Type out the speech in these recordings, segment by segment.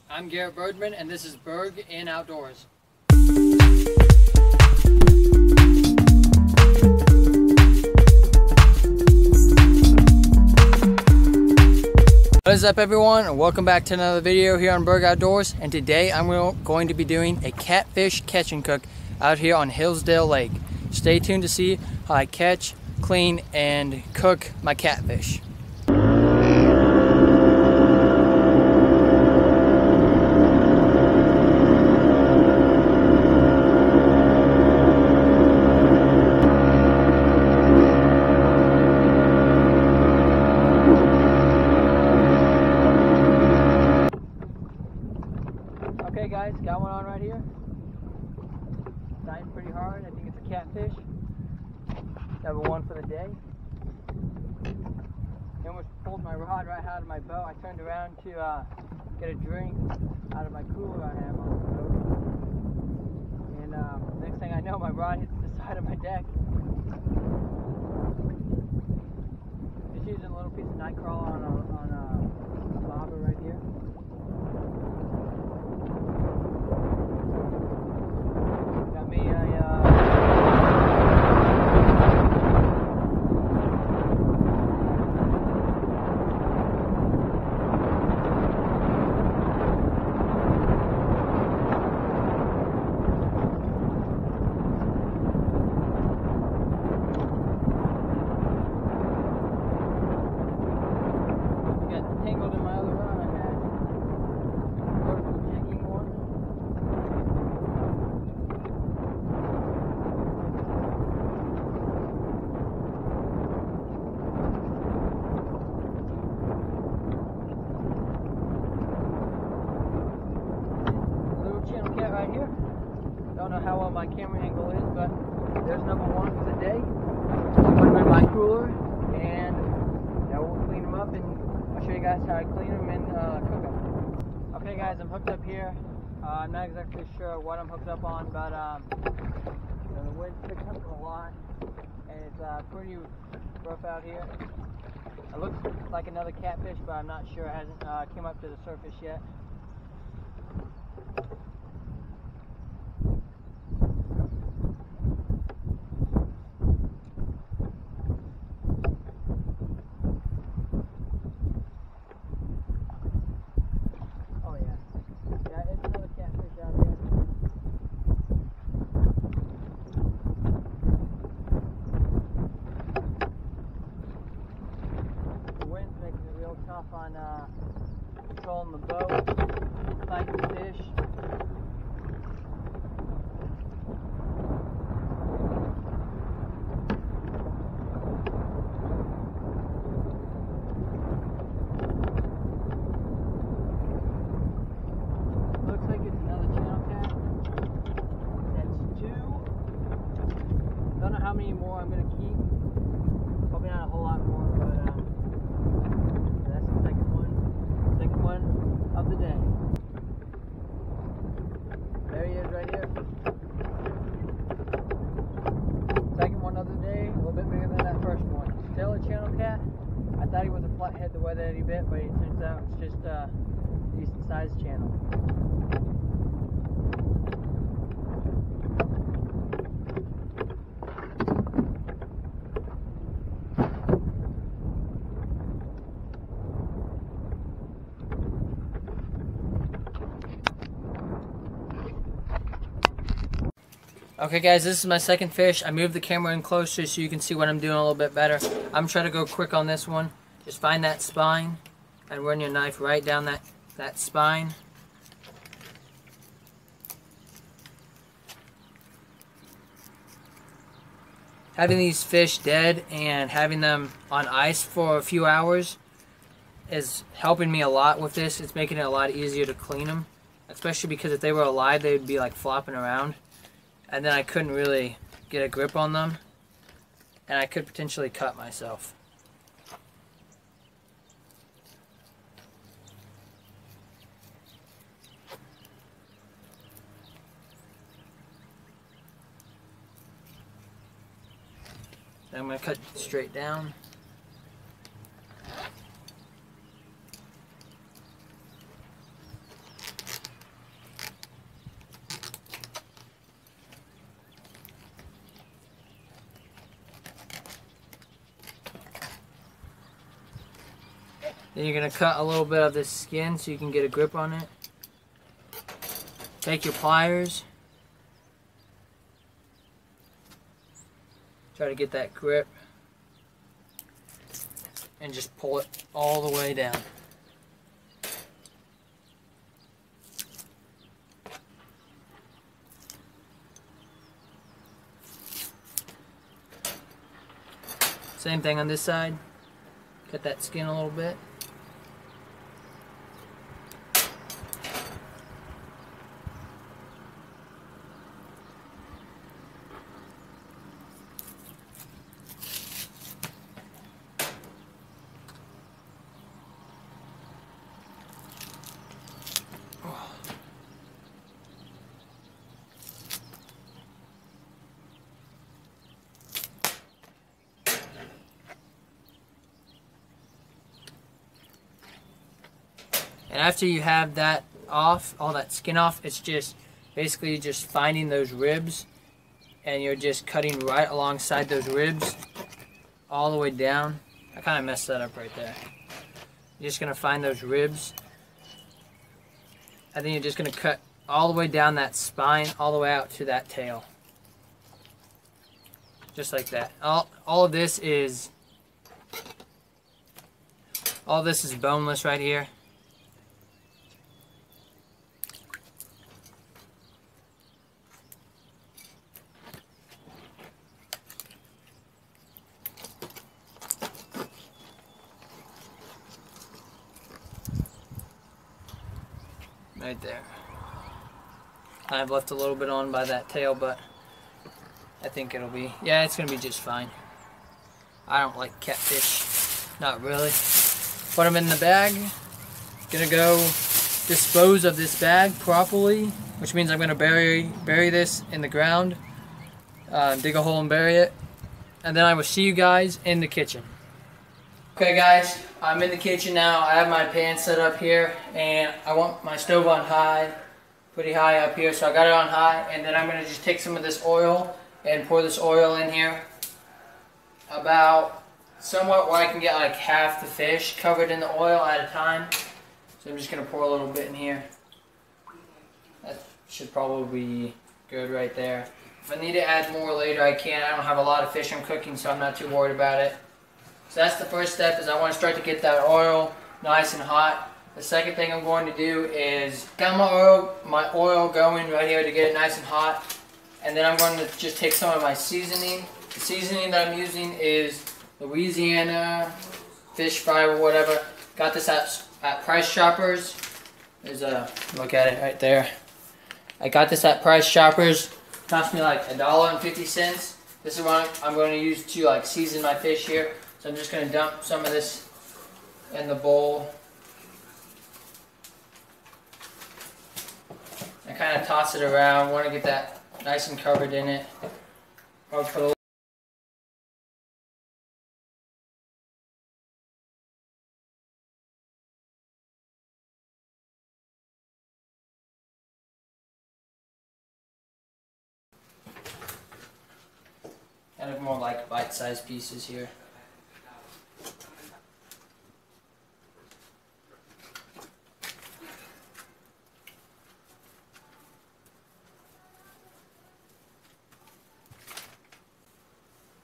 I'm Garrett Bergman, and this is Berg in Outdoors. What is up, everyone? Welcome back to another video here on Berg Outdoors, and today I'm going to be doing a catfish catch and cook out here on Hillsdale Lake. Stay tuned to see how I catch, clean, and cook my catfish. Okay guys, got one on right here. Diving pretty hard. I think it's a catfish. Number one for the day. I almost pulled my rod right out of my boat. I turned around to get a drink out of my cooler I have on the boat. And next thing I know, my rod hits the side of my deck. Just using a little piece of night crawler on a bobber right here. Got me a tangled in my other rod I had. Vertical jigging one. Little channel cat right here. Don't know how well my camera angle is, but there's number one for the day. Put him in my cooler, and now we'll clean them up and I'll show you guys how I clean them and cook them. Okay guys, I'm hooked up here. I'm not exactly sure what I'm hooked up on, but the wind's picking up a lot and it's pretty rough out here. It looks like another catfish, but I'm not sure. It hasn't came up to the surface yet. Tough on controlling the boat, finding fish. Looks like it's another channel cat. That's two. Don't know how many more I'm going to keep. Probably not a whole lot more, but second one of the day. There he is right here. Second one of the day, a little bit bigger than that first one. Still a channel cat. I thought he was a flathead the way that he bit, but it turns out it's just a decent sized channel. Okay guys, this is my second fish. I moved the camera in closer so you can see what I'm doing a little bit better. I'm trying to go quick on this one. Just find that spine and run your knife right down that spine. Having these fish dead and having them on ice for a few hours is helping me a lot with this. It's making it a lot easier to clean them, especially because if they were alive they would be like flopping around. And then I couldn't really get a grip on them, and I could potentially cut myself. Then I'm going to cut straight down. Then you're going to cut a little bit of this skin so you can get a grip on it. Take your pliers. Try to get that grip. And just pull it all the way down. Same thing on this side. Cut that skin a little bit. And after you have that off, all that skin off, it's just basically just finding those ribs, and you're just cutting right alongside those ribs all the way down. I kind of messed that up right there. You're just going to find those ribs, and then you're just going to cut all the way down that spine, all the way out to that tail. Just like that. All of this is boneless right here. Right there. I've left a little bit on by that tail, but I think it'll be, yeah, it's gonna be just fine. I don't like catfish, not really. Put them in the bag. Gonna go dispose of this bag properly, which means I'm gonna bury this in the ground, dig a hole and bury it, and then I will see you guys in the kitchen. Okay guys, I'm in the kitchen now. I have my pan set up here, and I want my stove on high, pretty high up here, so I got it on high, and then I'm going to just take some of this oil and pour this oil in here, about somewhat where I can get like half the fish covered in the oil at a time. So I'm just going to pour a little bit in here. That should probably be good right there. If I need to add more later, I can. I don't have a lot of fish I'm cooking, so I'm not too worried about it. So that's the first step, is I want to start to get that oil nice and hot. The second thing I'm going to do is got my oil going right here to get it nice and hot. And then I'm going to just take some of my seasoning. The seasoning that I'm using is Louisiana fish fry or whatever. Got this at Price Shoppers. There's a look at it right there. I got this at Price Shoppers. Cost me like $1.50. This is what I'm going to use to like season my fish here. So I'm just going to dump some of this in the bowl. I kind of toss it around. Want to get that nice and covered in it. I'll put a kind of more like bite-sized pieces here.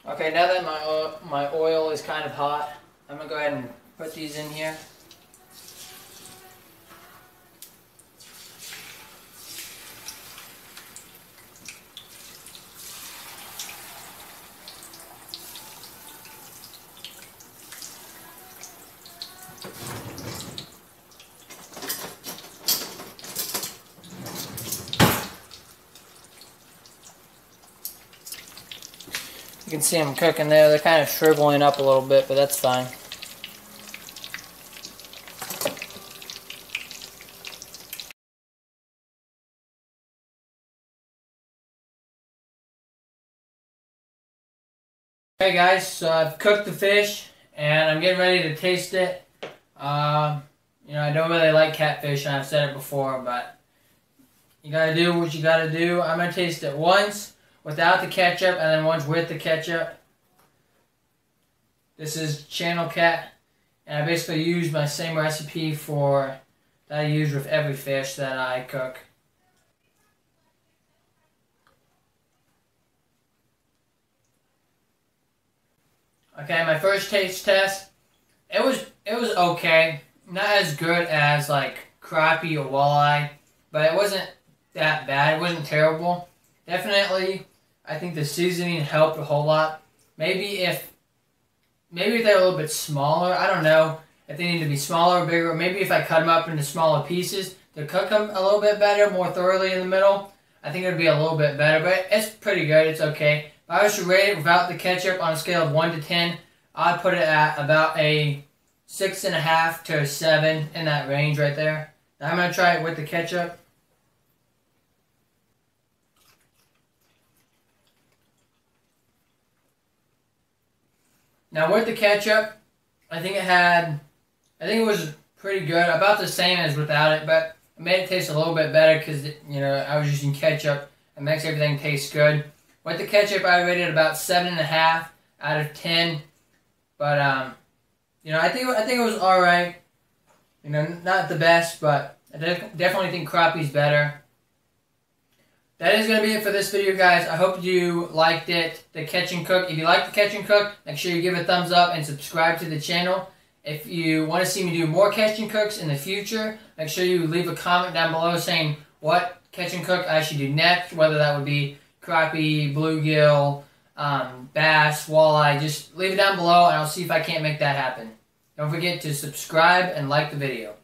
Okay, now that my oil is kind of hot, I'm going to go ahead and put these in here. You can see them cooking there. They're kind of shriveling up a little bit, but that's fine. Okay guys, so I've cooked the fish and I'm getting ready to taste it. You know, I don't really like catfish, and I've said it before, but you gotta do what you gotta do. I'm gonna taste it once without the ketchup, and then once with the ketchup. This is Channel Cat, And I basically use my same recipe that I use with every fish that I cook. Okay, my first taste test, it was okay. Not as good as like crappie or walleye, but it wasn't that bad. It wasn't terrible. Definitely, I think the seasoning helped a whole lot. Maybe if they're a little bit smaller, I don't know if they need to be smaller or bigger. Maybe if I cut them up into smaller pieces to cook them a little bit better, more thoroughly in the middle, I think it would be a little bit better. But it's pretty good. It's okay. If I was to rate it without the ketchup on a scale of 1 to 10, I'd put it at about a 6.5 to a 7, in that range right there. Now I'm going to try it with the ketchup. Now with the ketchup, I think it was pretty good, about the same as without it, but it made it taste a little bit better because, you know, I was using ketchup. It makes everything taste good. With the ketchup, I rated it about 7.5 out of 10. But you know, I think it was all right. You know, not the best, but I definitely think crappie's better. That is going to be it for this video, guys. I hope you liked it, the catch and cook. If you like the catch and cook, make sure you give it a thumbs up and subscribe to the channel. If you want to see me do more catch and cooks in the future, make sure you leave a comment down below saying what catch and cook I should do next, whether that would be crappie, bluegill, bass, walleye. Just leave it down below and I'll see if I can't make that happen. Don't forget to subscribe and like the video.